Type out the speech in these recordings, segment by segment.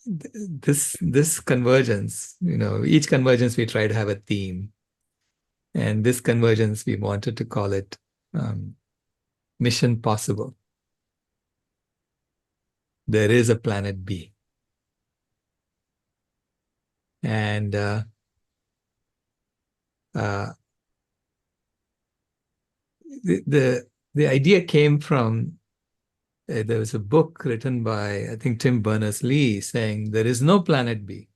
this convergence, each convergence we try to have a theme. And this convergence, we wanted to call it Mission Possible. There is a planet B. And the idea came from, there was a book written by, I think, Tim Berners-Lee, saying there is no planet B.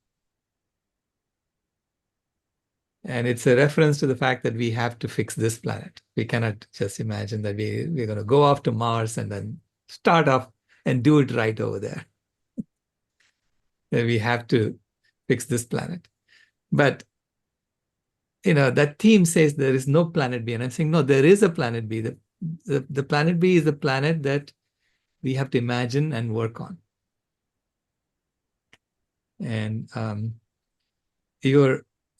And it's a reference to the fact that we have to fix this planet. We cannot just imagine that we're going to go off to Mars and then start off and do it right over there. That we have to fix this planet. But, that theme says there is no planet B. And I'm saying, no, there is a planet B. The planet B is the planet that we have to imagine and work on. And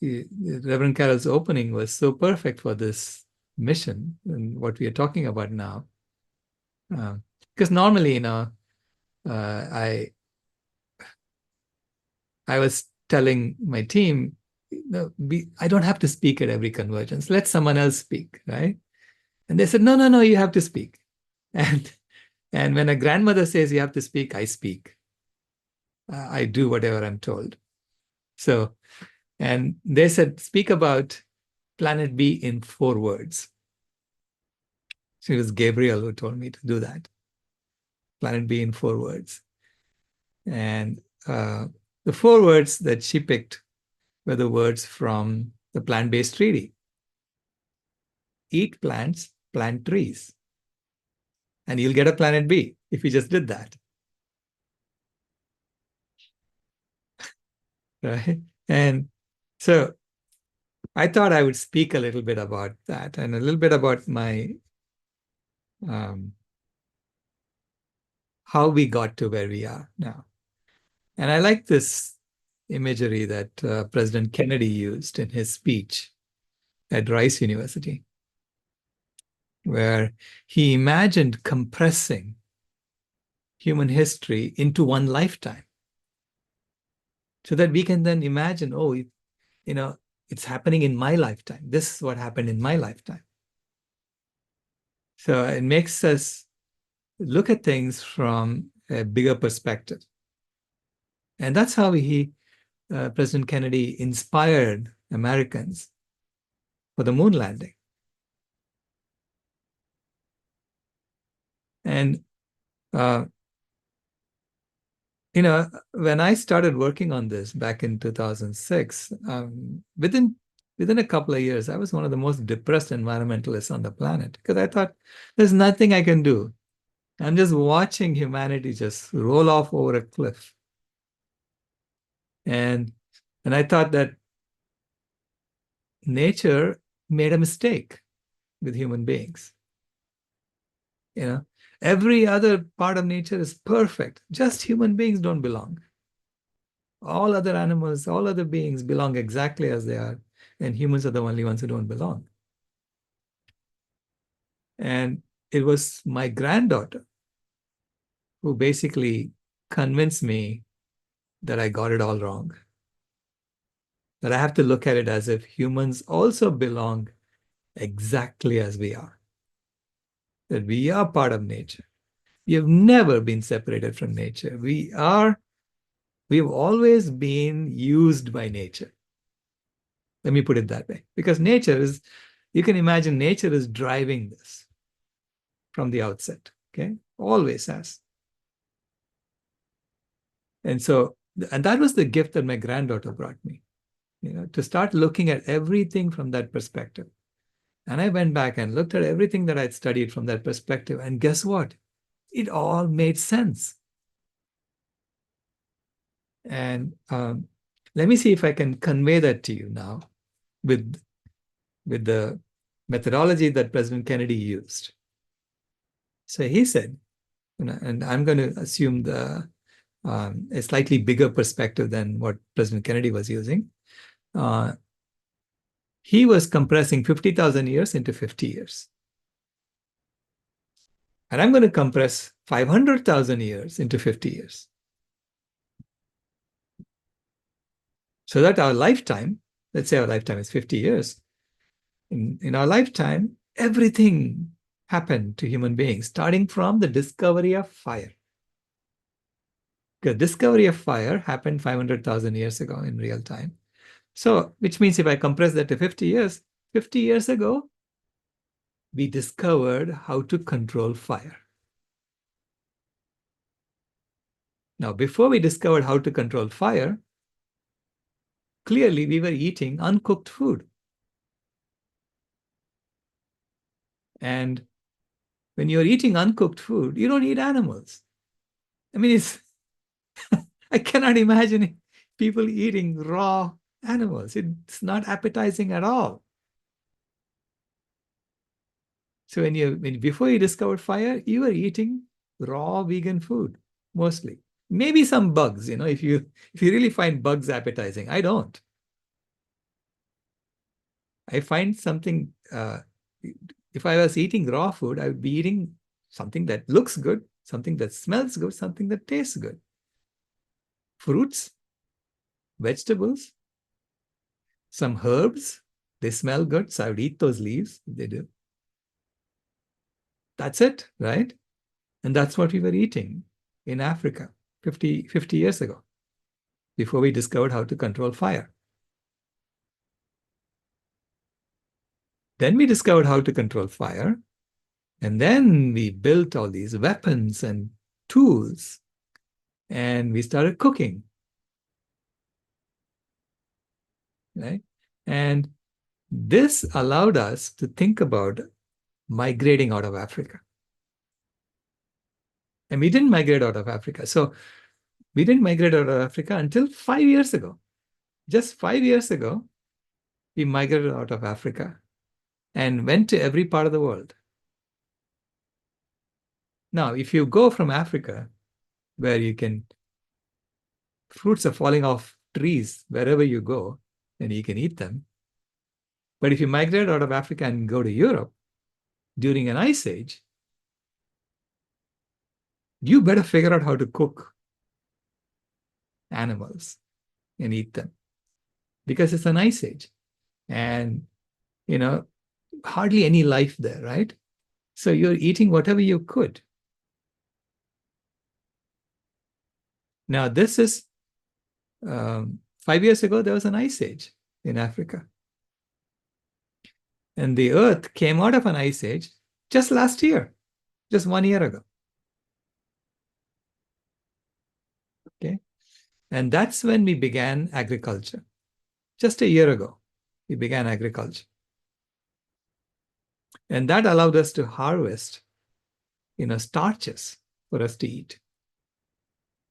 Reverend Carol's opening was so perfect for this mission and what we are talking about now. Because normally, I was telling my team, I don't have to speak at every convergence. Let someone else speak, right? And they said, no, you have to speak. And when a grandmother says you have to speak, I speak. I do whatever I'm told. So, and they said, speak about planet B in 4 words. So it was Gabriel who told me to do that. Planet B in 4 words. And the 4 words that she picked were the words from the plant-based treaty. Eat plants, plant trees. And you'll get a planet B if you just did that. Right? And so I thought I would speak a little bit about that and a little bit about my how we got to where we are now. And I like this imagery that President Kennedy used in his speech at Rice University, where he imagined compressing human history into one lifetime so that we can then imagine, it's happening in my lifetime. This is what happened in my lifetime. So it makes us look at things from a bigger perspective. And that's how President Kennedy inspired Americans for the moon landing. And, when I started working on this back in 2006, within a couple of years, I was one of the most depressed environmentalists on the planet because I thought there's nothing I can do. I'm just watching humanity just roll off over a cliff. And I thought that nature made a mistake with human beings. Every other part of nature is perfect. Just human beings don't belong. All other animals, all other beings belong exactly as they are. And humans are the only ones who don't belong. And it was my granddaughter who basically convinced me that I got it all wrong. That I have to look at it as if humans also belong exactly as we are. That we are part of nature. We have never been separated from nature. We've always been used by nature. Let me put it that way. Because you can imagine nature is driving this from the outset, okay? Always has. And that was the gift that my granddaughter brought me, to start looking at everything from that perspective. And I went back and looked at everything that I'd studied from that perspective. And guess what? It all made sense. And let me see if I can convey that to you now with the methodology that President Kennedy used. So he said, and I'm going to assume a slightly bigger perspective than what President Kennedy was using. He was compressing 50,000 years into 50 years. And I'm going to compress 500,000 years into 50 years. So that our lifetime, let's say our lifetime is 50 years, in our lifetime, everything happened to human beings, starting from the discovery of fire. The discovery of fire happened 500,000 years ago in real time. So, which means if I compress that to 50 years ago, we discovered how to control fire. Now, before we discovered how to control fire, clearly we were eating uncooked food. And when you're eating uncooked food, you don't eat animals. I mean, I cannot imagine people eating raw animals. It's not appetizing at all. So before you discovered fire, you were eating raw vegan food mostly. Maybe some bugs, if you really find bugs appetizing. I don't. I find something. If I was eating raw food, I would be eating something that looks good, something that smells good, something that tastes good. Fruits, vegetables, some herbs. They smell good, so I would eat those leaves. They do. That's it, right? And that's what we were eating in Africa 50 years ago, before we discovered how to control fire. Then we discovered how to control fire. And then we built all these weapons and tools. And we started cooking. Right? And this allowed us to think about migrating out of Africa. And we didn't migrate out of Africa. So we didn't migrate out of Africa until 5 years ago. Just 5 years ago, we migrated out of Africa and went to every part of the world. Now, if you go from Africa, where fruits are falling off trees wherever you go, and you can eat them. But if you migrate out of Africa and go to Europe during an ice age, you better figure out how to cook animals and eat them, because it's an ice age. And, hardly any life there, right? So you're eating whatever you could. Now, this is 5 years ago, there was an ice age in Africa. And the Earth came out of an ice age just last year, just 1 year ago. Okay. And that's when we began agriculture. Just a year ago, we began agriculture. And that allowed us to harvest, starches for us to eat.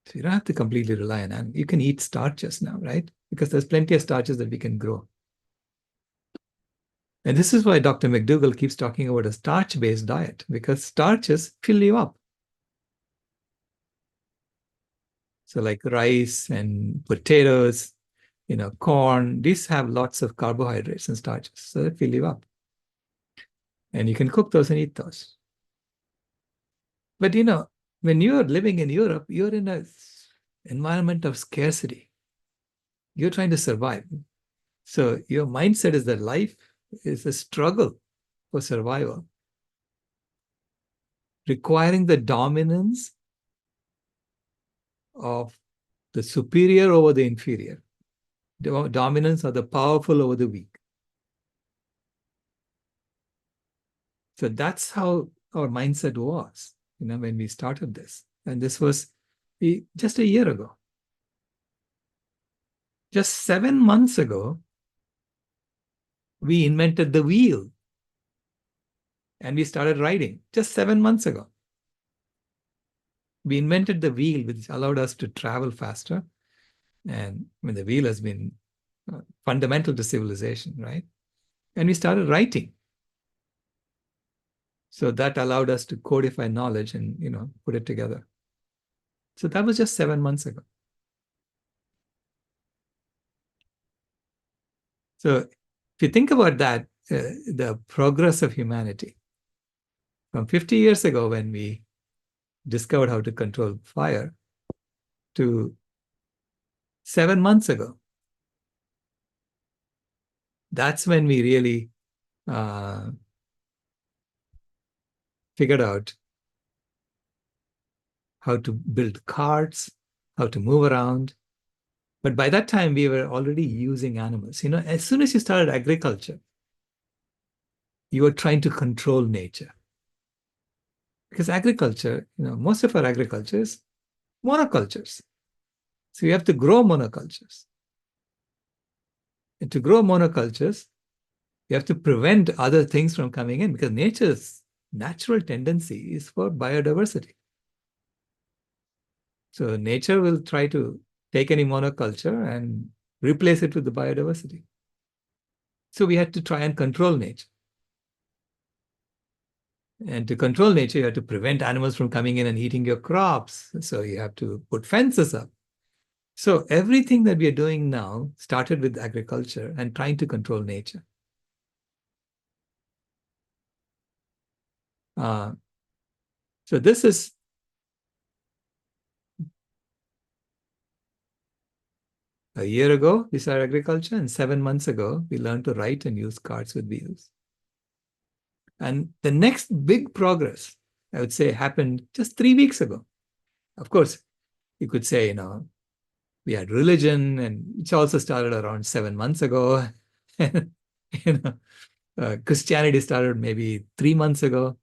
So you don't have to completely rely on animals. You can eat starches now, right? Because there's plenty of starches that we can grow. And this is why Dr. McDougall keeps talking about a starch-based diet, because starches fill you up. So like rice and potatoes, corn, these have lots of carbohydrates and starches, so they fill you up. And you can cook those and eat those. But when you're living in Europe, you're in an environment of scarcity. You're trying to survive. So your mindset is that life is a struggle for survival, requiring the dominance of the superior over the inferior, the dominance of the powerful over the weak. So that's how our mindset was, when we started this. And this was just a year ago. Just 7 months ago, we invented the wheel. And we started riding just 7 months ago. We invented the wheel, which allowed us to travel faster. And the wheel has been fundamental to civilization, right? And we started writing. So that allowed us to codify knowledge and, put it together. So that was just 7 months ago. So if you think about that, the progress of humanity from 50 years ago, when we discovered how to control fire, to 7 months ago, That's when we really figured out how to build carts, how to move around. But by that time, we were already using animals. As soon as you started agriculture, you were trying to control nature. Because agriculture, most of our agriculture is monocultures. So you have to grow monocultures. And to grow monocultures, you have to prevent other things from coming in, because nature's natural tendency is for biodiversity. So nature will try to take any monoculture and replace it with the biodiversity. So we had to try and control nature. And to control nature, you have to prevent animals from coming in and eating your crops. So you have to put fences up. So everything that we are doing now started with agriculture and trying to control nature. So this is a year ago, we started agriculture, and 7 months ago, we learned to write and use cards with wheels. And the next big progress, I would say, happened just 3 weeks ago. Of course, you could say, we had religion, and which also started around 7 months ago. Christianity started maybe 3 months ago.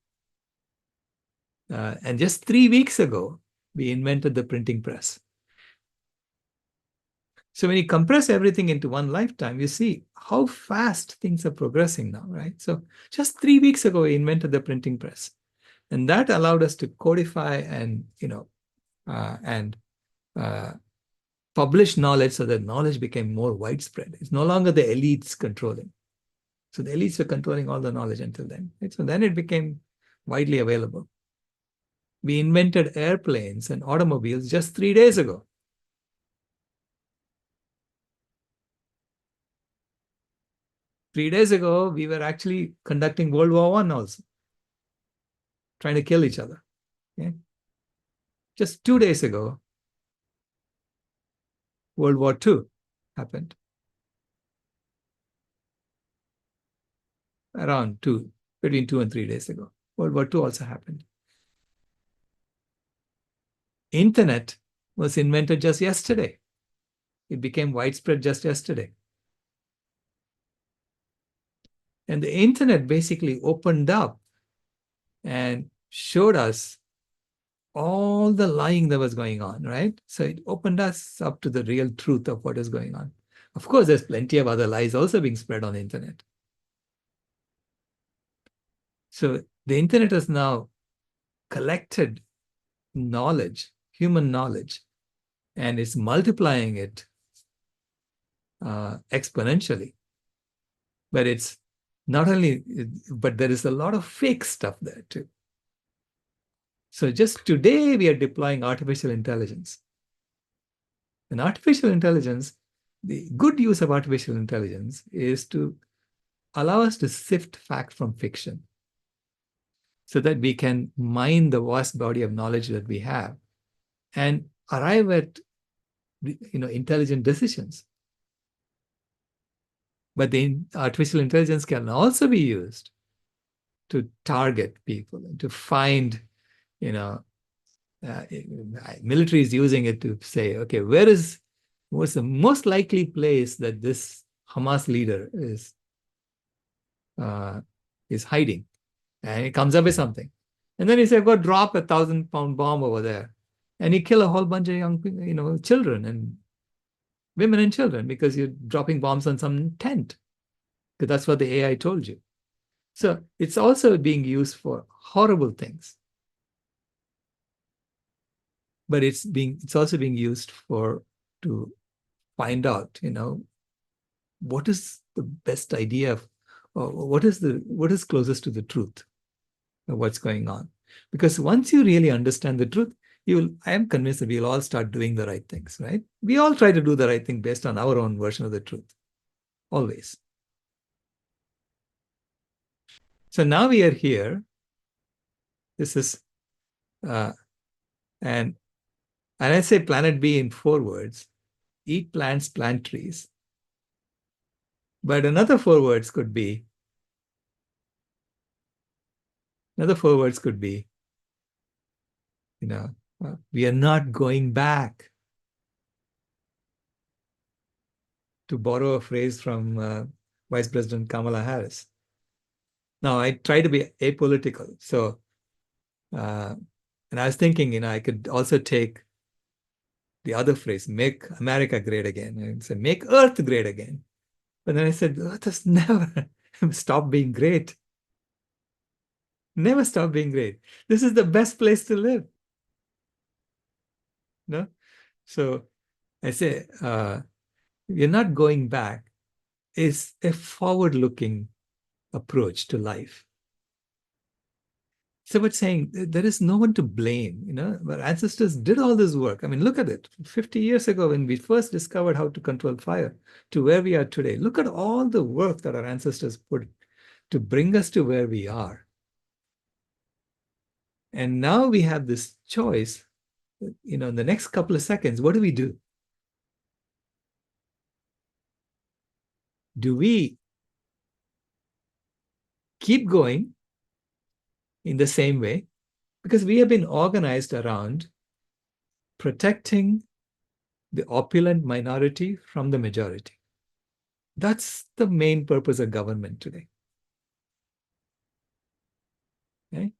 And just 3 weeks ago, we invented the printing press. So when you compress everything into one lifetime, you see how fast things are progressing now, right? So just 3 weeks ago, we invented the printing press. And that allowed us to codify and, publish knowledge, so that knowledge became more widespread. It's no longer the elites controlling. So the elites were controlling all the knowledge until then. Right? So then it became widely available. We invented airplanes and automobiles just 3 days ago. 3 days ago, we were actually conducting World War I also, trying to kill each other. Okay? Just 2 days ago, World War II happened. Between 2 and 3 days ago. World War II also happened. Internet was invented just yesterday. It became widespread just yesterday. And the internet basically opened up and showed us all the lying that was going on, right? So it opened us up to the real truth of what is going on. Of course, there's plenty of other lies also being spread on the internet. So the internet has now collected knowledge, human knowledge, and it's multiplying it exponentially. But it's not only, but there is a lot of fake stuff there too. So just today, we are deploying artificial intelligence. And artificial intelligence, the good use of artificial intelligence is to allow us to sift fact from fiction, so that we can mine the vast body of knowledge that we have and arrive at intelligent decisions. But the artificial intelligence can also be used to target people and to find, military is using it to say, okay, what's the most likely place that this Hamas leader is hiding? And he comes up with something. And then he said, go drop a 1,000-pound bomb over there. And he kill a whole bunch of young, children and women and children, because you're dropping bombs on some tent. Because that's what the AI told you. So it's also being used for horrible things. But it's also being used to find out, what is the best idea of, or what is closest to the truth of what's going on. Because once you really understand the truth, I am convinced that we'll all start doing the right things, right? We all try to do the right thing based on our own version of the truth, always. So now we are here. This is, and I say Planet B in 4 words: eat plants, plant trees. But another four words could be, you know, we are not going back, to borrow a phrase from Vice President Kamala Harris. Now, I try to be apolitical. So, and I was thinking, I could also take the other phrase, make America great again, and say, make Earth great again. But then I said, Earth has never stopped being great. Never stop being great. This is the best place to live. No? So I say, we're not going back is a forward-looking approach to life. So what's saying there is no one to blame. Our ancestors did all this work. I mean, look at it. 50 years ago, when we first discovered how to control fire, to where we are today, look at all the work that our ancestors put to bring us to where we are. And now we have this choice, in the next couple of seconds, what do we do? Do we keep going in the same way? Because we have been organized around protecting the opulent minority from the majority. That's the main purpose of government today. Okay?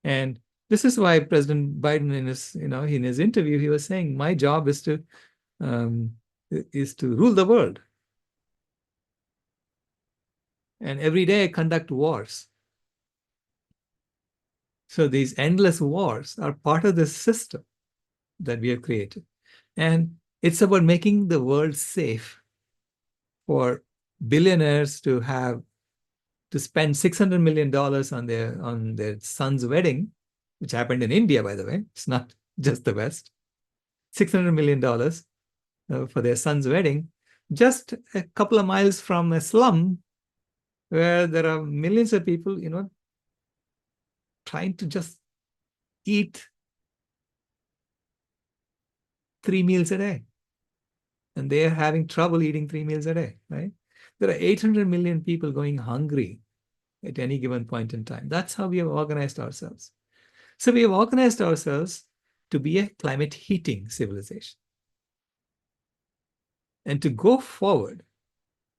And this is why President Biden, in his interview, he was saying, my job is to rule the world. And every day I conduct wars. So these endless wars are part of this system that we have created. And it's about making the world safe for billionaires to spend $600 million on their son's wedding, which happened in India, by the way. It's not just the West. $600 million for their son's wedding, just a couple of miles from a slum where there are millions of people, trying to just eat 3 meals a day. And they are having trouble eating 3 meals a day, right? There are 800 million people going hungry at any given point in time. That's how we have organized ourselves. So we have organized ourselves to be a climate heating civilization. And to go forward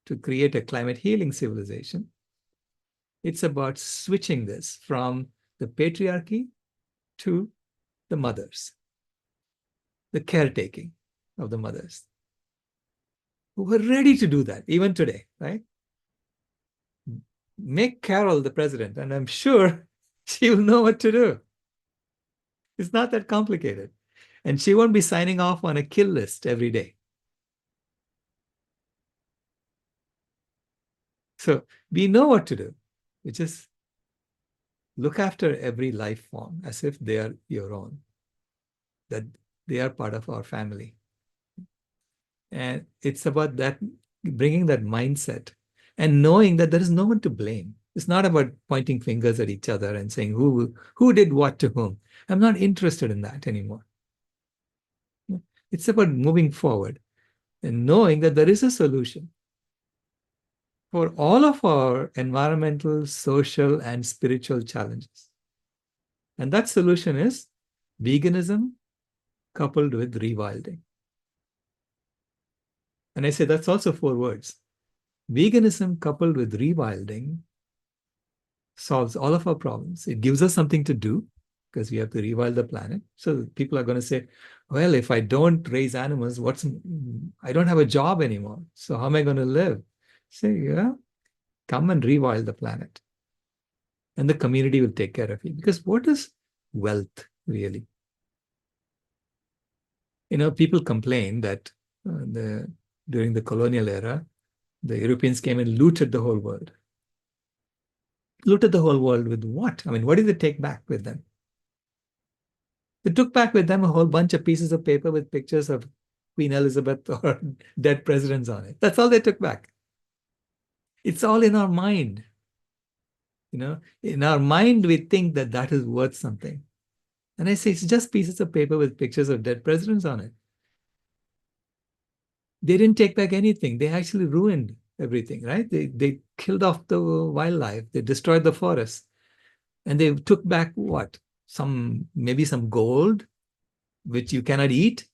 to create a climate healing civilization, it's about switching this from the patriarchy to the mothers, the caretaking of the mothers, who were ready to do that even today, right? Make Carol the president, and I'm sure she will know what to do. It's not that complicated. And she won't be signing off on a kill list every day. So we know what to do, which is look after every life form as if they are your own, that they are part of our family. And it's about that, bringing that mindset and knowing that there is no one to blame. It's not about pointing fingers at each other and saying who did what to whom. I'm not interested in that anymore. It's about moving forward and knowing that there is a solution for all of our environmental, social, and spiritual challenges. And that solution is veganism coupled with rewilding. And I say that's also 4 words. Veganism coupled with rewilding solves all of our problems. It gives us something to do because we have to rewild the planet. So people are going to say, well, if I don't raise animals, I don't have a job anymore. So how am I going to live? Say, yeah, come and rewild the planet. And the community will take care of you. Because what is wealth really? People complain that during the colonial era, the Europeans came and looted the whole world. Looted the whole world with what? I mean, what did they take back with them? They took back with them a whole bunch of pieces of paper with pictures of Queen Elizabeth or dead presidents on it. That's all they took back. It's all in our mind. In our mind, we think that that is worth something. And I say, it's just pieces of paper with pictures of dead presidents on it. They didn't take back anything. They actually ruined everything, right? They killed off the wildlife, they destroyed the forests, and they took back what? Maybe some gold, which you cannot eat,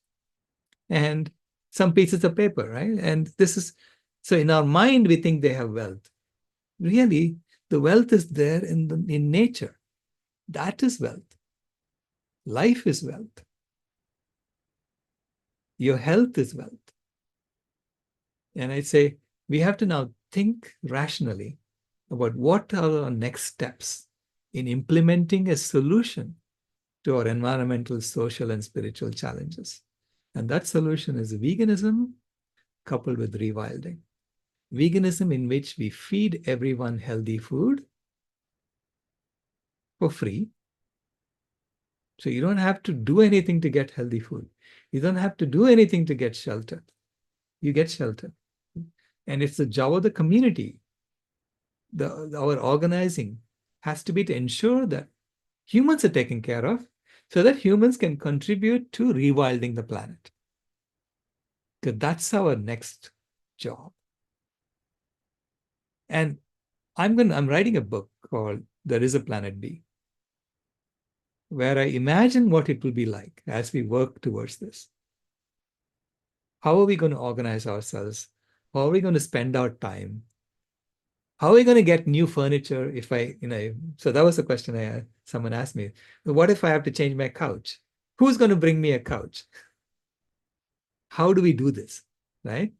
and some pieces of paper, right? And this is, so in our mind, we think they have wealth. Really, the wealth is there in nature. That is wealth. Life is wealth. Your health is wealth. And I say, we have to now think rationally about what are our next steps in implementing a solution to our environmental, social, and spiritual challenges. And that solution is veganism coupled with rewilding. Veganism in which we feed everyone healthy food for free. So you don't have to do anything to get healthy food. You don't have to do anything to get shelter. You get shelter. And it's the job of the community. Our organizing has to be to ensure that humans are taken care of so that humans can contribute to rewilding the planet. Because that's our next job. And I'm writing a book called There is a Planet B, where I imagine what it will be like as we work towards this. How are we going to organize ourselves? How are we going to spend our time? How are we going to get new furniture if so that was the question someone asked me. What if I have to change my couch? Who's going to bring me a couch? How do we do this, right?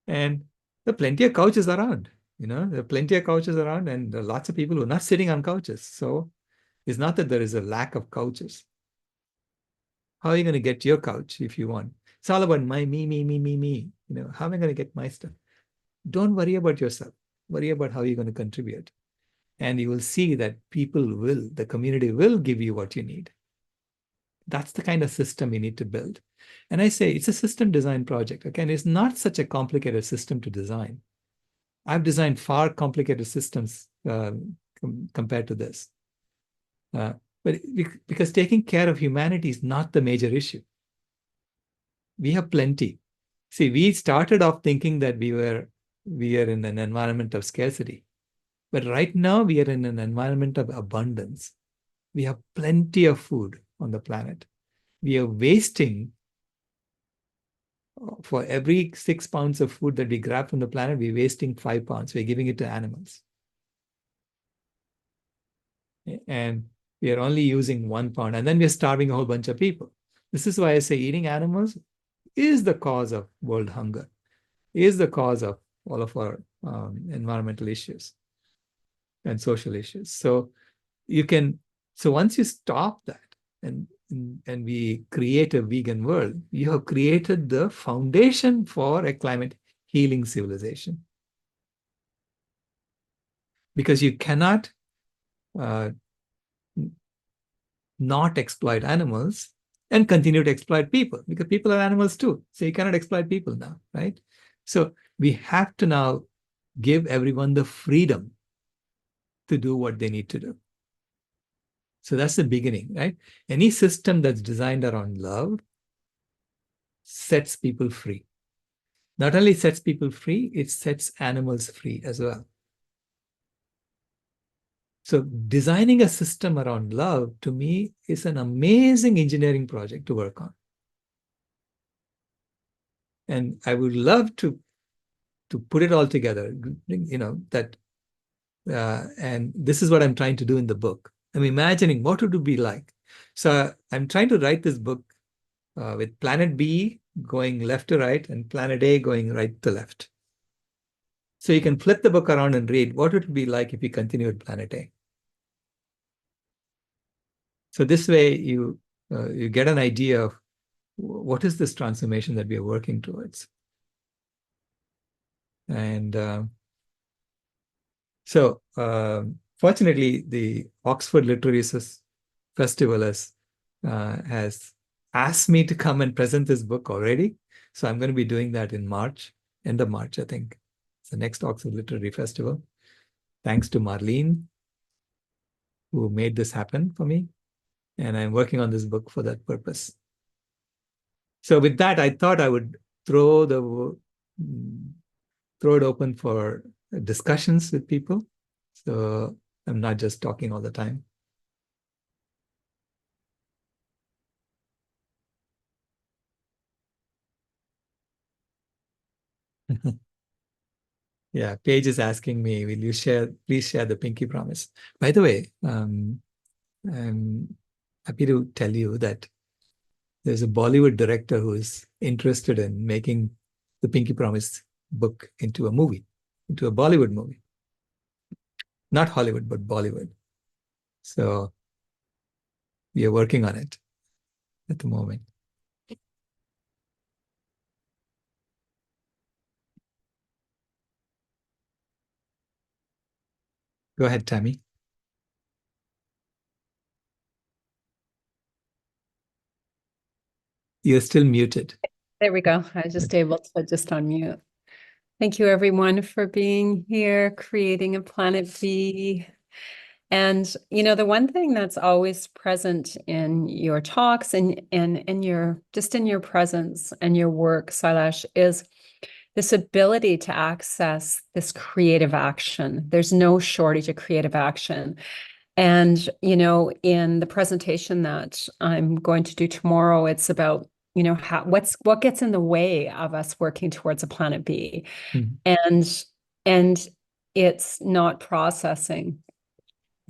And there are plenty of couches around, there are plenty of couches around, and there are lots of people who are not sitting on couches. So it's not that there is a lack of couches. How are you going to get your couch if you want? It's all about me. How am I going to get my stuff? Don't worry about yourself. Worry about how you're going to contribute. And you will see that the community will give you what you need. That's the kind of system you need to build. And I say it's a system design project. Again, it's not such a complicated system to design. I've designed far complicated systems compared to this. But because taking care of humanity is not the major issue. We have plenty. See, we started off thinking that we are in an environment of scarcity. But right now we are in an environment of abundance. We have plenty of food on the planet. We are wasting, for every 6 pounds of food that we grab from the planet, we're wasting 5 pounds. We're giving it to animals. And we are only using 1 pound. And then we're starving a whole bunch of people. This is why I say eating animals is the cause of world hunger, is the cause of all of our environmental issues and social issues. So once you stop that and we create a vegan world, you have created the foundation for a climate healing civilization. Because you cannot not exploit animals and continue to exploit people, because people are animals too. So you cannot exploit people now, right? So we have to now give everyone the freedom to do what they need to do. So that's the beginning, right? Any system that's designed around love sets people free. Not only sets people free, it sets animals free as well. So designing a system around love, to me, is an amazing engineering project to work on. And I would love to put it all together, and this is what I'm trying to do in the book. I'm imagining what would it be like. So I'm trying to write this book with planet B going left to right and planet A going right to left. So you can flip the book around and read what would it be like if you continue with planet A. So this way you get an idea of what is this transformation that we are working towards. And so fortunately, the Oxford Literary Festival has asked me to come and present this book already. So I'm going to be doing that in March, end of March, I think. It's the next Oxford Literary Festival. Thanks to Marlene, who made this happen for me. And I'm working on this book for that purpose. So with that, I thought I would throw the throw it open for discussions with people. So I'm not just talking all the time. Yeah, Paige is asking me, will you please share the pinky promise? By the way, I'm happy to tell you that there's a Bollywood director who is interested in making the Pinky Promise book into a movie, into a Bollywood movie. Not Hollywood, but Bollywood. So we are working on it at the moment. Go ahead, Tammy. You're still muted. There we go. I was just able to just unmute. Thank you, everyone, for being here, creating a Planet B. And, you know, the one thing that's always present in your talks and in your, just in your presence and your work, Sailesh, is this ability to access this creative action. There's no shortage of creative action. And, you know, in the presentation that I'm going to do tomorrow, it's about, you know, what gets in the way of us working towards a Planet B. And it's not processing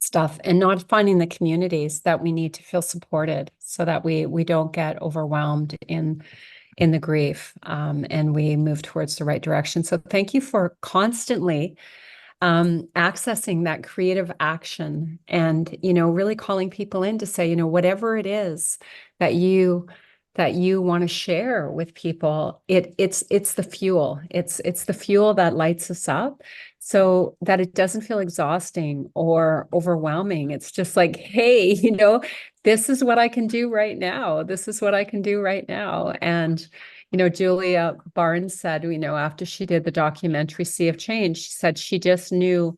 stuff and not finding the communities that we need to feel supported so that we don't get overwhelmed in the grief, and we move towards the right direction. So thank you for constantly accessing that creative action and, you know, really calling people in to say, you know, whatever it is that you want to share with people, it's the fuel. It's the fuel that lights us up so that it doesn't feel exhausting or overwhelming. It's just like, hey, you know, this is what I can do right now. This is what I can do right now. And you know, Julia Barnes said, you know, after she did the documentary Sea of Change, she said she just knew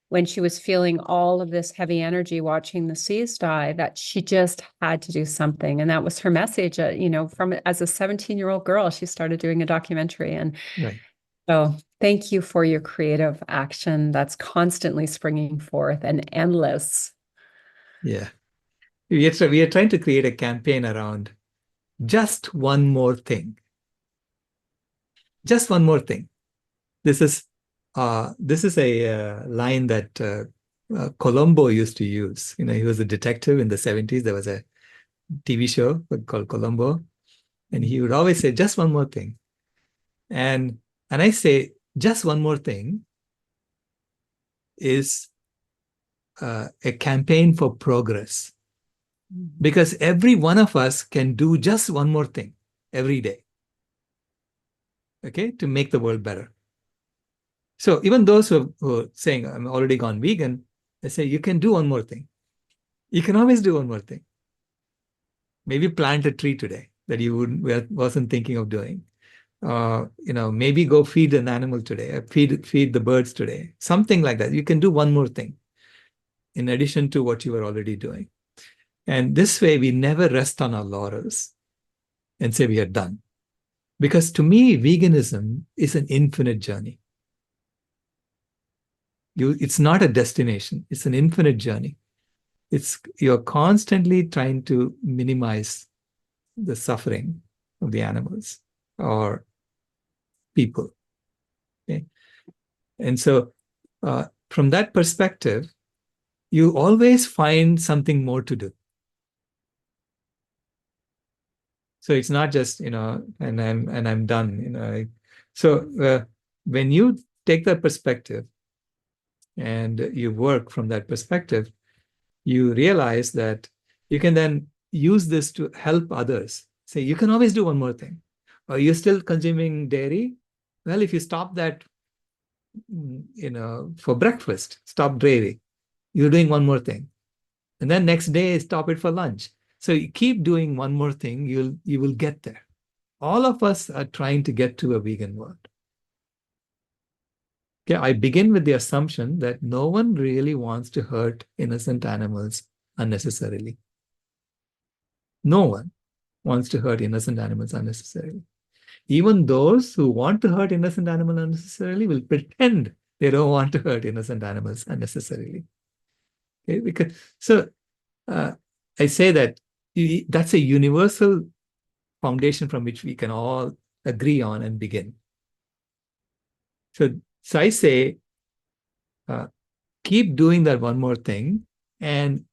when she was feeling all of this heavy energy watching the seas die that she just had to do something. And that was her message, you know, from as a 17-year-old girl, she started doing a documentary. And right. So thank you for your creative action that's constantly springing forth and endless. Yeah. We are trying to create a campaign around just one more thing. Just one more thing. This is a line that Columbo used to use. You know, he was a detective in the 70s. There was a TV show called Columbo, and he would always say, "Just one more thing." And I say, "Just one more thing" is a campaign for progress, because every one of us can do just one more thing every day. Okay, to make the world better. So even those who are saying, "I'm already gone vegan," I say, you can do one more thing. You can always do one more thing. Maybe plant a tree today that you wasn't thinking of doing. You know, maybe go feed an animal today, feed the birds today, something like that. You can do one more thing in addition to what you were already doing. And this way, we never rest on our laurels and say we are done. Because to me, veganism is an infinite journey. It's not a destination. It's an infinite journey. You're constantly trying to minimize the suffering of the animals or people. Okay? And so from that perspective, you always find something more to do. So it's not just, you know, and I'm done, you know. So when you take that perspective and you work from that perspective, you realize that you can then use this to help others. Say, you can always do one more thing. Or you're still consuming dairy? Well, if you stop that, you know, for breakfast, stop dairy, you're doing one more thing. And then next day, stop it for lunch. So you keep doing one more thing, you will get there. All of us are trying to get to a vegan world. Okay, I begin with the assumption that no one really wants to hurt innocent animals unnecessarily. No one wants to hurt innocent animals unnecessarily. Even those who want to hurt innocent animals unnecessarily will pretend they don't want to hurt innocent animals unnecessarily. Okay? Because so I say that that's a universal foundation from which we can all agree on and begin. So I say, keep doing that one more thing and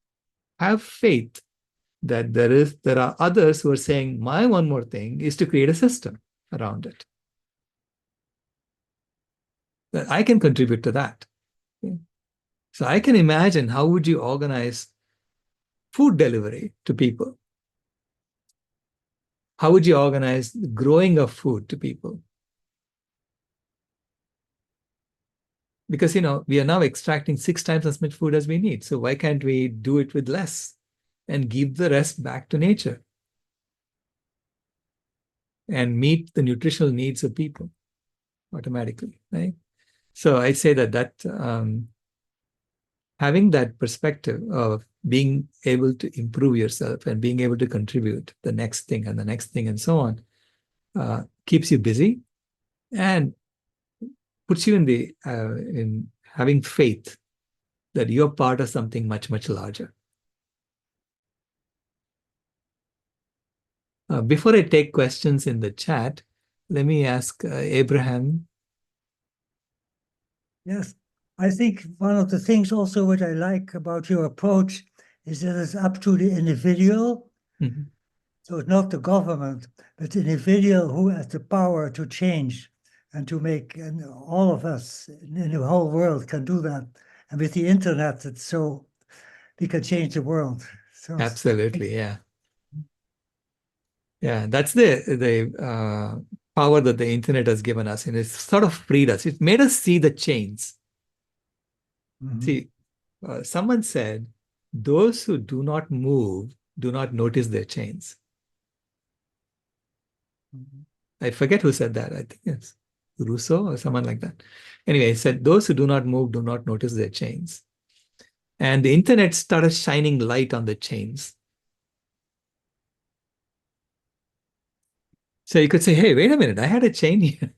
have faith that there are others who are saying, my one more thing is to create a system around it. That I can contribute to that. Okay? So I can imagine how would you organize food delivery to people? How would you organize the growing of food to people? Because we are now extracting 6 times as much food as we need. So why can't we do it with less and give the rest back to nature and meet the nutritional needs of people automatically, right? So I say that having that perspective of being able to improve yourself and being able to contribute the next thing and the next thing and so on keeps you busy and puts you in having faith that you're part of something much, much larger. Before I take questions in the chat, let me ask Abraham. Yes, I think one of the things also what I like about your approach is that it's up to the individual. Mhm. So it's not the government, but the individual who has the power to change and to make, and all of us in the whole world can do that. And with the internet, it's so we can change the world. So Absolutely, yeah. Yeah, that's the power that the internet has given us, and it's sort of freed us. It made us see the chains. See, someone said, those who do not move do not notice their chains. I forget who said that. I think it's Rousseau or someone like that. Anyway, he said, those who do not move do not notice their chains. And the internet started shining light on the chains. So you could say, hey, wait a minute, I had a chain here.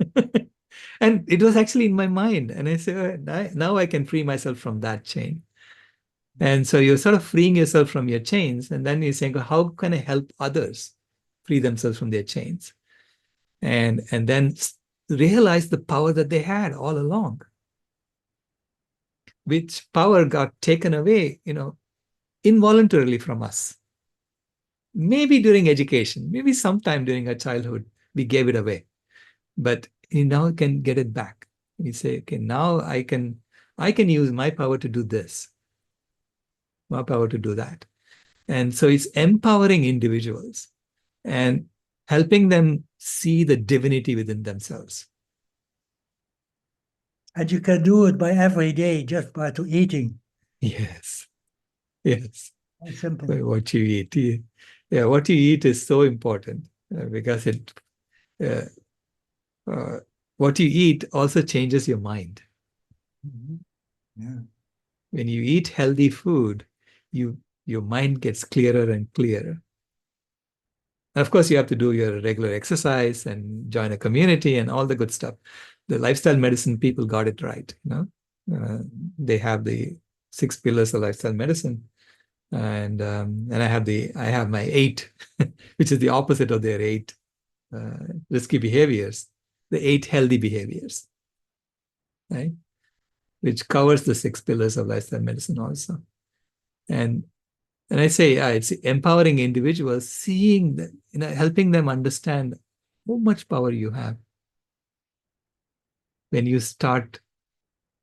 And it was actually in my mind. And I said, now I can free myself from that chain. And so you're sort of freeing yourself from your chains. And then you're saying, how can I help others free themselves from their chains? And then realize the power that they had all along, which power got taken away, involuntarily from us. Maybe during education, maybe sometime during our childhood, we gave it away. But you now can get it back. You say, okay, now I can use my power to do this, my power to do that. And so it's empowering individuals and helping them see the divinity within themselves. and you can do it by every day just by to eating. Yes. Yes. That's simple. By what you eat. Yeah, what you eat is so important because what you eat also changes your mind. Yeah. When you eat healthy food, your mind gets clearer and clearer. Of course, you have to do your regular exercise and join a community and all the good stuff. The lifestyle medicine people got it right. They have the 6 pillars of lifestyle medicine, and I have my 8, which is the opposite of their 8 risky behaviors. The 8 healthy behaviors, right? Which covers the 6 pillars of lifestyle medicine also. And I say, it's empowering individuals, seeing that, helping them understand how much power you have when you start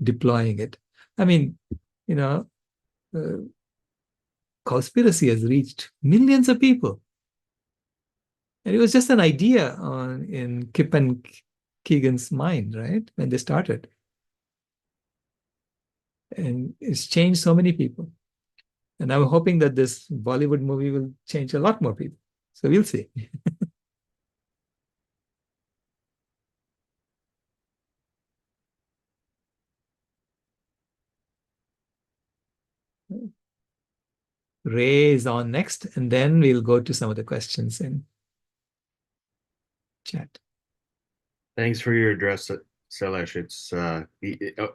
deploying it. I mean, uh, conspiracy has reached millions of people. And it was just an idea in Kip and Keegan's mind, right? When they started. And it's changed so many people. And I'm hoping that this Bollywood movie will change a lot more people. So we'll see. Ray is on next, and then we'll go to some of the questions in chat. Thanks for your address, Sailesh. It's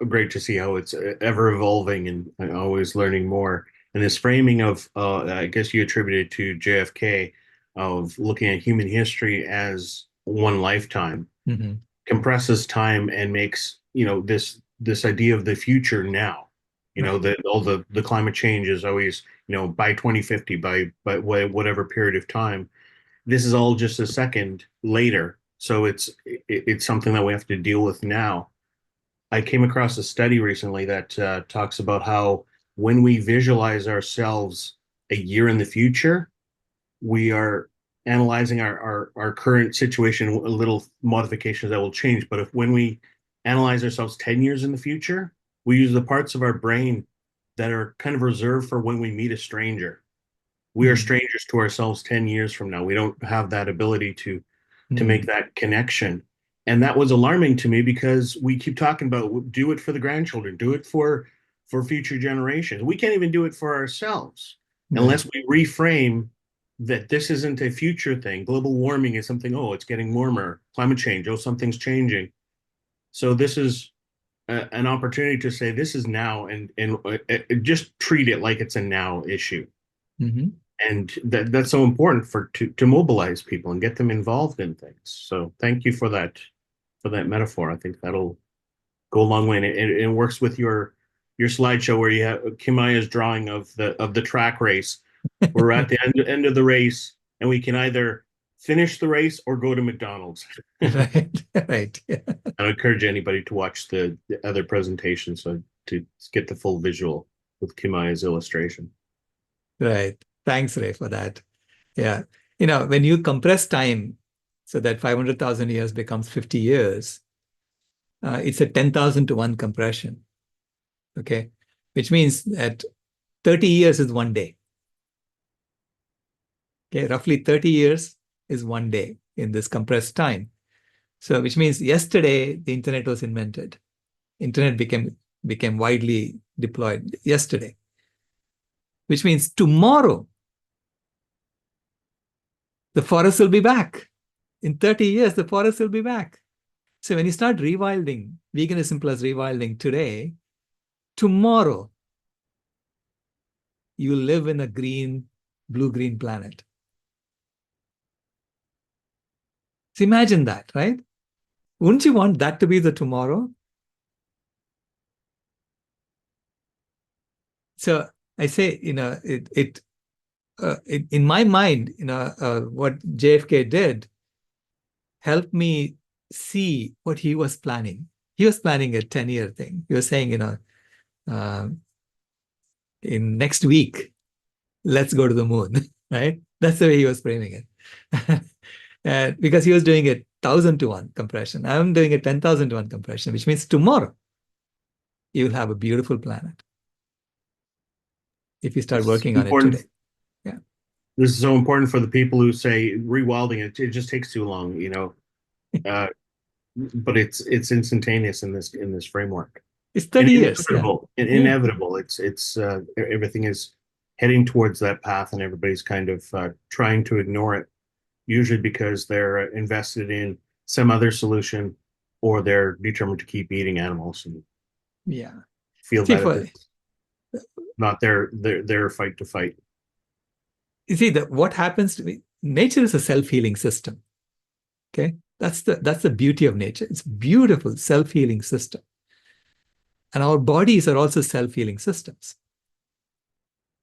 great to see how it's ever evolving and always learning more. And this framing of, I guess you attributed to JFK, of looking at human history as one lifetime, compresses time and makes, this idea of the future now. That all the climate change is always, by 2050, by whatever period of time. This is all just a second later. So it's something that we have to deal with now. I came across a study recently that talks about how when we visualize ourselves a year in the future, we are analyzing our current situation, little modifications that will change. But when we analyze ourselves 10 years in the future, we use the parts of our brain that are kind of reserved for when we meet a stranger. We are strangers to ourselves 10 years from now. We don't have that ability to make that connection. And that was alarming to me because we keep talking about do it for the grandchildren, do it for future generations. We can't even do it for ourselves unless we reframe that this isn't a future thing. Global warming is something, oh, it's getting warmer. Climate change, oh, something's changing. So this is an opportunity to say this is now and just treat it like it's a now issue. And that's so important to mobilize people and get them involved in things. So thank you for that metaphor. I think that'll go a long way. And it works with your slideshow where you have Kimaya's drawing of the track race. We're at the end of the race, and we can either finish the race or go to McDonald's. Right. Yeah. I encourage anybody to watch the other presentations to get the full visual with Kimaya's illustration. Right. Thanks, Ray, for that. Yeah. When you compress time so that 500,000 years becomes 50 years, it's a 10,000 to 1 compression. Okay. Which means that 30 years is 1 day. Okay. Roughly 30 years is 1 day in this compressed time. So which means yesterday, the internet was invented. Internet became widely deployed yesterday. Which means tomorrow, the forest will be back. In 30 years, the forest will be back. So when you start rewilding, veganism plus rewilding today, tomorrow, you will live in a blue-green planet. So imagine that, right? Wouldn't you want that to be the tomorrow? So I say, in my mind, what JFK did helped me see what he was planning. He was planning a 10-year thing. He was saying, in next week, let's go to the moon, right? That's the way he was framing it. Because he was doing a 1,000 to 1 compression. I'm doing a 10,000 to 1 compression, which means tomorrow you will have a beautiful planet if you start working on it today. Yeah. This is so important for the people who say rewilding it just takes too long, but it's instantaneous in this framework. It's 30 years. Inevitable. It's everything is heading towards that path, and everybody's kind of trying to ignore it, usually because they're invested in some other solution, or they're determined to keep eating animals and feel that it's not their fight to fight. You see that what happens to me, nature is a self-healing system. Okay, that's the beauty of nature. It's a beautiful self-healing system. And our bodies are also self-healing systems.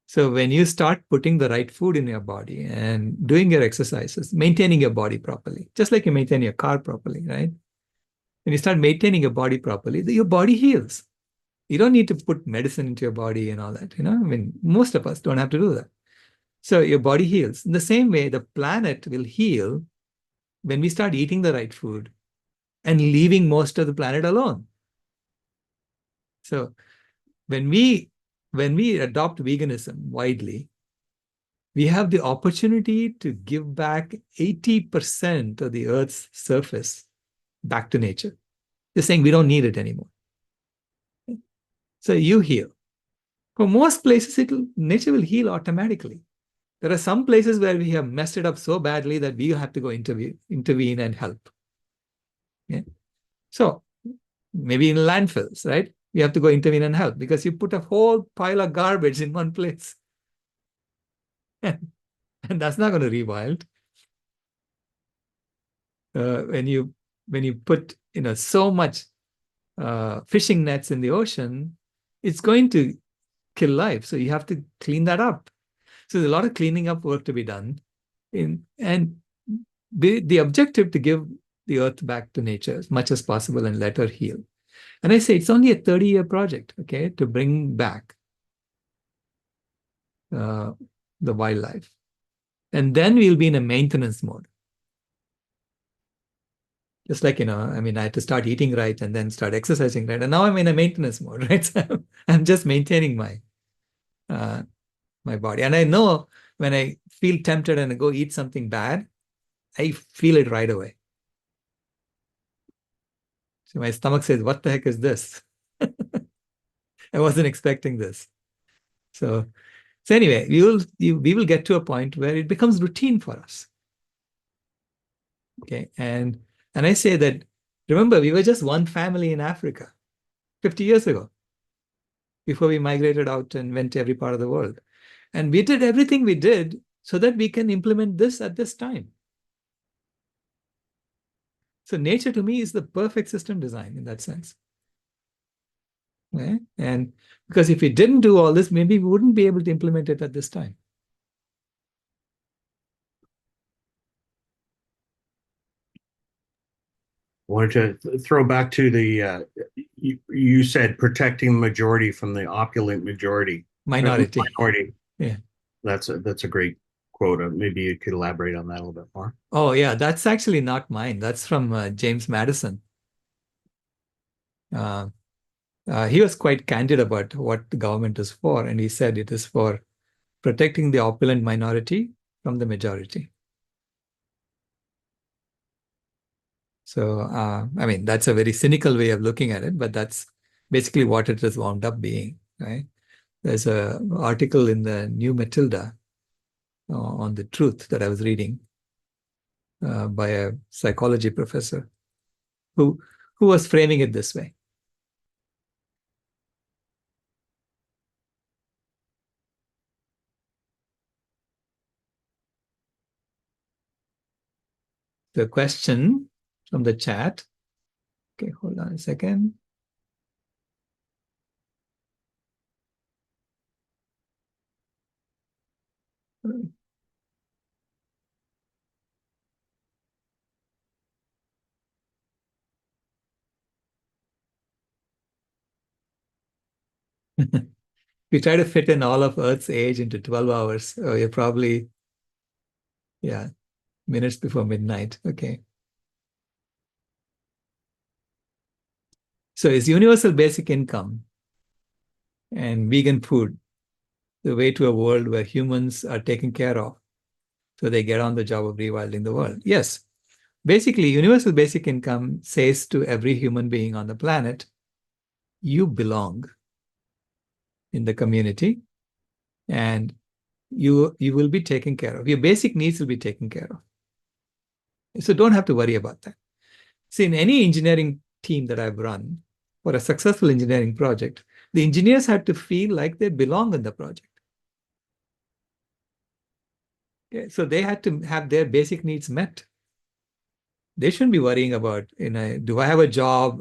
So when you start putting the right food in your body and doing your exercises, maintaining your body properly, just like you maintain your car properly, right? When you start maintaining your body properly, your body heals. You don't need to put medicine into your body and all that, most of us don't have to do that. So your body heals. In the same way, the planet will heal when we start eating the right food and leaving most of the planet alone. So when we adopt veganism widely, we have the opportunity to give back 80% of the Earth's surface back to nature. They're saying we don't need it anymore. So you heal. For most places, nature will heal automatically. There are some places where we have messed it up so badly that we have to go intervene and help. Yeah? So maybe in landfills, right? You have to go intervene and help because you put a whole pile of garbage in one place. And that's not going to rewild. When you put so much fishing nets in the ocean, it's going to kill life. So you have to clean that up. So there's a lot of cleaning up work to be done. And the objective to give the earth back to nature as much as possible and let her heal. And I say it's only a 30-year project, okay, to bring back the wildlife. And then we'll be in a maintenance mode. Just like, I had to start eating right and then start exercising right. And now I'm in a maintenance mode, right? So I'm just maintaining my body. And I know when I feel tempted and I go eat something bad, I feel it right away. So my stomach says, what the heck is this? I wasn't expecting this. So anyway, we will get to a point where it becomes routine for us. Okay. And I say that, remember, we were just one family in Africa 50 years ago before we migrated out and went to every part of the world. And we did everything we did so that we can implement this at this time. So nature to me is the perfect system design in that sense. Okay? And because if we didn't do all this, maybe we wouldn't be able to implement it at this time. I wanted to throw back to the, you said protecting the majority from the opulent majority. Minority. Minority. Yeah. That's a great quote. Maybe you could elaborate on that a little bit more. Oh, yeah. That's actually not mine. That's from James Madison. He was quite candid about what the government is for. And he said it is for protecting the opulent minority from the majority. So, that's a very cynical way of looking at it, but that's basically what it has wound up being, right? There's an article in the New Matilda on the truth that I was reading by a psychology professor who was framing it this way. The question from the chat. Okay, hold on a second. We try to fit in all of Earth's age into 12 hours. So you're probably, minutes before midnight. Okay. So is universal basic income and vegan food the way to a world where humans are taken care of so they get on the job of rewilding the world? Yes. Basically, universal basic income says to every human being on the planet, you belong in the community and you will be taken care of. Your basic needs will be taken care of. So don't have to worry about that. See, in any engineering team that I've run for a successful engineering project, the engineers had to feel like they belong in the project. Okay, so they had to have their basic needs met. They shouldn't be worrying about, do I have a job?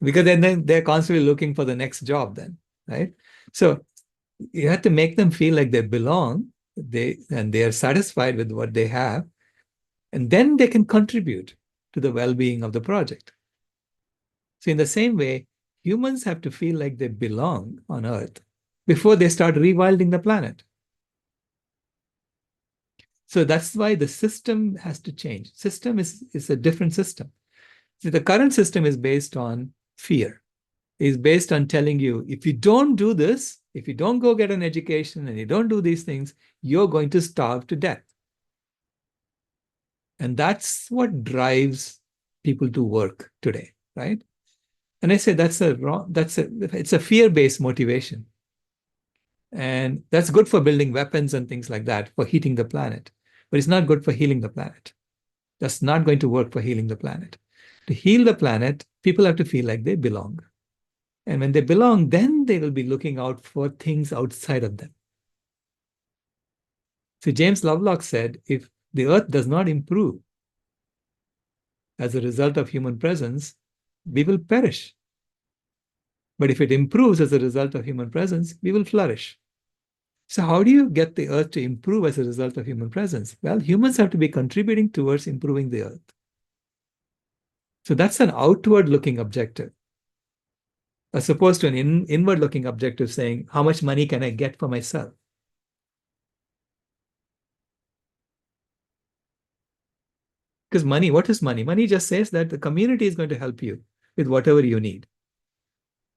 Because then they're constantly looking for the next job then, right? So you have to make them feel like they belong, and they are satisfied with what they have, and then they can contribute to the well-being of the project. So in the same way, humans have to feel like they belong on Earth before they start rewilding the planet. So that's why the system has to change. System is a different system. See, the current system is based on fear. It's based on telling you, if you don't do this, if you don't go get an education and you don't do these things, you're going to starve to death. And that's what drives people to work today, right? And I say it's a fear-based motivation. And that's good for building weapons and things like that, for heating the planet. But it's not good for healing the planet. That's not going to work for healing the planet. to heal the planet, people have to feel like they belong. And when they belong, then they will be looking out for things outside of them. So James Lovelock said, if the earth does not improve as a result of human presence, we will perish. But if it improves as a result of human presence, we will flourish. So how do you get the earth to improve as a result of human presence? Well, humans have to be contributing towards improving the earth. So that's an outward-looking objective, as opposed to an inward-looking objective saying, how much money can I get for myself? Because money, what is money? Money just says that the community is going to help you with whatever you need.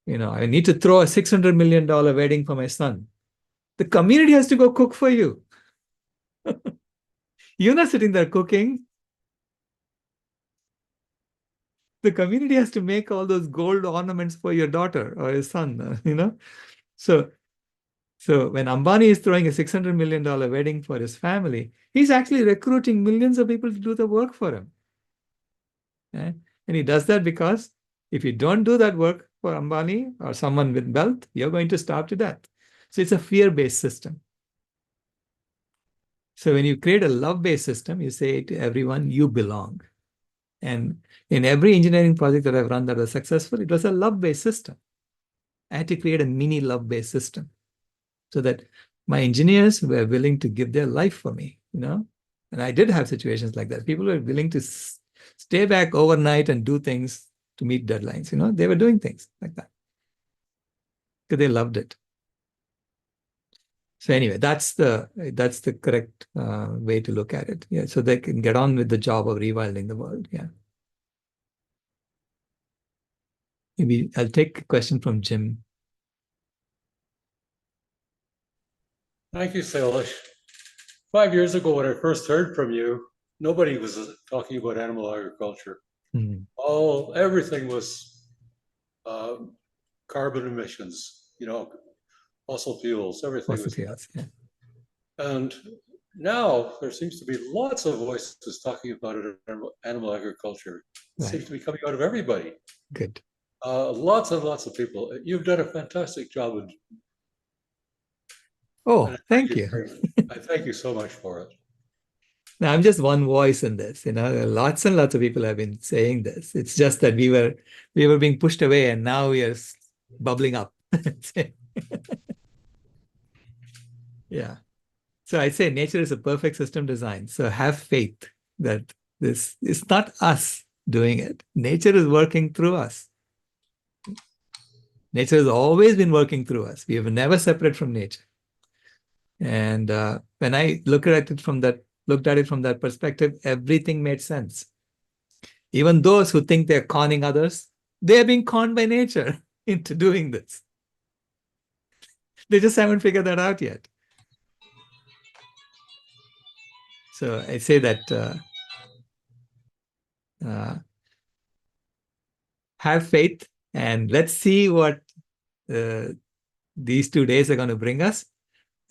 I need to throw a $600 million wedding for my son. The community has to go cook for you. You're not sitting there cooking. The community has to make all those gold ornaments for your daughter or your son, So when Ambani is throwing a $600 million wedding for his family, he's actually recruiting millions of people to do the work for him. And he does that because if you don't do that work for Ambani or someone with wealth, you're going to starve to death. So it's a fear-based system. So when you create a love-based system, you say to everyone, you belong. And in every engineering project that I've run that was successful, it was a love-based system. I had to create a mini love-based system so that my engineers were willing to give their life for me, And I did have situations like that. People were willing to stay back overnight and do things to meet deadlines. They were doing things like that because they loved it. So anyway, that's the correct way to look at it. Yeah, so they can get on with the job of rewilding the world. Yeah. Maybe I'll take a question from Jim. Thank you, Sailesh. 5 years ago, when I first heard from you, nobody was talking about animal agriculture. Everything was carbon emissions, fossil fuels, everything was. Yeah. And now there seems to be lots of voices talking about it, animal agriculture. It seems to be coming out of everybody. Good. Lots and lots of people. You've done a fantastic job. Thank you. I thank you so much for it. Now, I'm just one voice in this. Lots and lots of people have been saying this. It's just that we were being pushed away, and now we are bubbling up. Yeah. So I say nature is a perfect system design. So have faith that this is not us doing it. Nature is working through us. Nature has always been working through us. We have never separated from nature. And when I looked at it from that perspective, everything made sense. Even those who think they're conning others, they're being conned by nature into doing this. They just haven't figured that out yet. So I say that have faith, and let's see what these 2 days are going to bring us.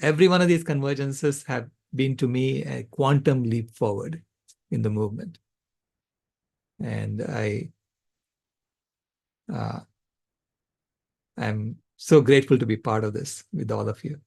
Every one of these convergences have been, to me, a quantum leap forward in the movement. And I'm so grateful to be part of this with all of you.